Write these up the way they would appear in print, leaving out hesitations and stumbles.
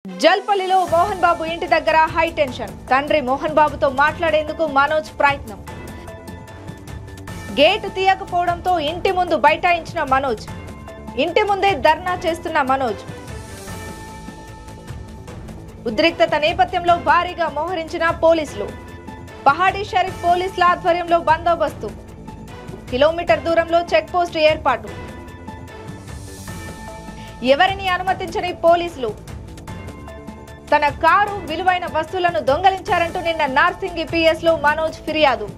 జల్పల్లిలో మోహన్ బాబు ఇంటి దగ్గర high tension. తండ్రి మోహన్ బాబుతో మాట్లాడేందుకు మనోజ్ ప్రయత్నం. గేట్ తీయకపోవడంతో ఇంటి ముందు బైఠాయించిన మనోజ్. ఇంటి ముందే ధర్నా చేస్తున్న మనోజ్. ఉద్రిక్తత నేపథ్యంలో భారీగా మోహరించిన పోలీసులు. పహాడీ షరీఫ్ పోలీసుల ఆధ్వర్యంలో బందోబస్తు. కిలోమీటర్ దూరంలో చెక్ పోస్ట్ ఏర్పాటు. ఎవరిని అనుమతించని పోలీసులు. తన కారు విలువైన వస్తువులను దొంగలించారంటూ నిన్న నార్సింగి పిఎస్ లో మనోజ్ ఫిర్యాదు.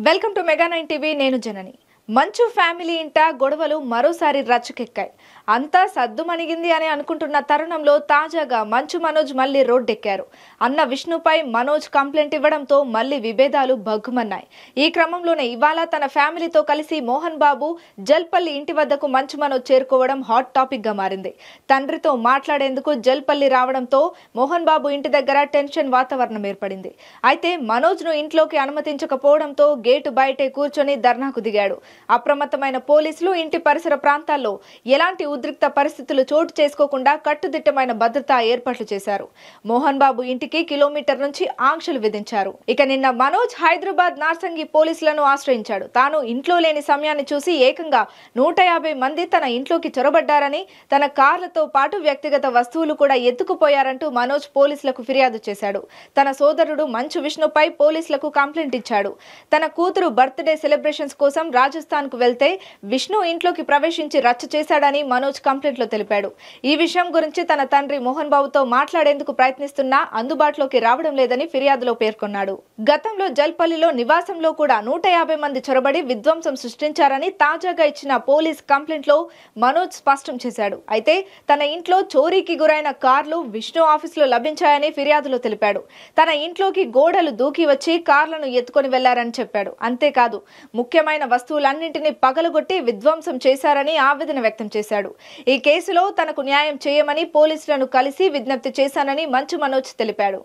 Welcome to mega 9 TV. నేను జనని. మంచు ఫ్యామిలీ ఇంట గొడవలు మరోసారి రచ్చకెక్కాయి. అంతా సద్దుమణిగింది అని అనుకుంటున్న తరుణంలో తాజాగా మంచు మనోజ్ మళ్లీ రోడ్డెక్కారు. అన్న విష్ణుపై మనోజ్ కంప్లైంట్ ఇవ్వడంతో మళ్లీ విభేదాలు భగ్గుమన్నాయి. ఈ క్రమంలోనే ఇవాళ తన ఫ్యామిలీతో కలిసి మోహన్ బాబు జల్పల్లి ఇంటి వద్దకు మంచు మనోజ్ చేరుకోవడం హాట్ టాపిక్ గా మారింది. తండ్రితో మాట్లాడేందుకు జల్పల్లి రావడంతో మోహన్ బాబు ఇంటి దగ్గర టెన్షన్ వాతావరణం ఏర్పడింది. అయితే మనోజ్ ను ఇంట్లోకి అనుమతించకపోవడంతో గేటు బయటే కూర్చొని ధర్నాకు దిగాడు. అప్రమత్తమైన పోలీసులు ఇంటి పరిసర ప్రాంతాల్లో ఎలాంటి ఉద్రిక్త పరిస్థితులు చోటు చేసుకోకుండా కట్టుదిట్టమైన భద్రతా ఏర్పాట్లు చేశారు. మోహన్ బాబు ఇంటికి కిలోమీటర్ నుంచి ఆంక్షలు విధించారు. ఇక నిన్న మనోజ్ హైదరాబాద్ నార్సింగి పోలీసులను ఆశ్రయించాడు. తాను ఇంట్లో లేని సమయాన్ని చూసి ఏకంగా 150 మంది తన ఇంట్లోకి చొరబడ్డారని, తన కార్లతో పాటు వ్యక్తిగత వస్తువులు కూడా ఎత్తుకుపోయారంటూ మనోజ్ పోలీసులకు ఫిర్యాదు చేశాడు. తన సోదరుడు మంచు విష్ణుపై పోలీసులకు కంప్లైంట్ ఇచ్చాడు. తన కూతురు బర్త్డే సెలబ్రేషన్స్ కోసం రాజస్థాన్ కు వెళ్తే విష్ణు ఇంట్లోకి ప్రవేశించి రచ్చ చేశాడని మనోజ్ కంప్లైంట్ లో తెలిపాడు. ఈ విషయం గురించి తన తండ్రి మోహన్ బాబుతో మాట్లాడేందుకు ప్రయత్నిస్తున్నా అందుబాటులోకి రావడం లేదని ఫిర్యాదులో పేర్కొన్నాడు. గతంలో జల్పల్లిలో నివాసంలో కూడా 150 మంది చొరబడి విధ్వంసం సృష్టించారని తాజాగా ఇచ్చిన పోలీస్ కంప్లైంట్ లో మనోజ్ స్పష్టం చేశాడు. అయితే తన ఇంట్లో చోరీకి గురైన కార్లు విష్ణు ఆఫీసులో లభించాయని ఫిర్యాదులో తెలిపాడు. తన ఇంట్లోకి గోడలు దూకి వచ్చి కార్లను ఎత్తుకొని వెళ్లారని చెప్పాడు. అంతేకాదు ముఖ్యమైన వస్తువులన్నింటినీ పగలగొట్టి విధ్వంసం చేశారని ఆవేదన వ్యక్తం చేశాడు. ఈ కేసులో తనకు న్యాయం చేయమని పోలీసులను కలిసి విజ్ఞప్తి చేశానని మంచు మనోజ్ తెలిపాడు.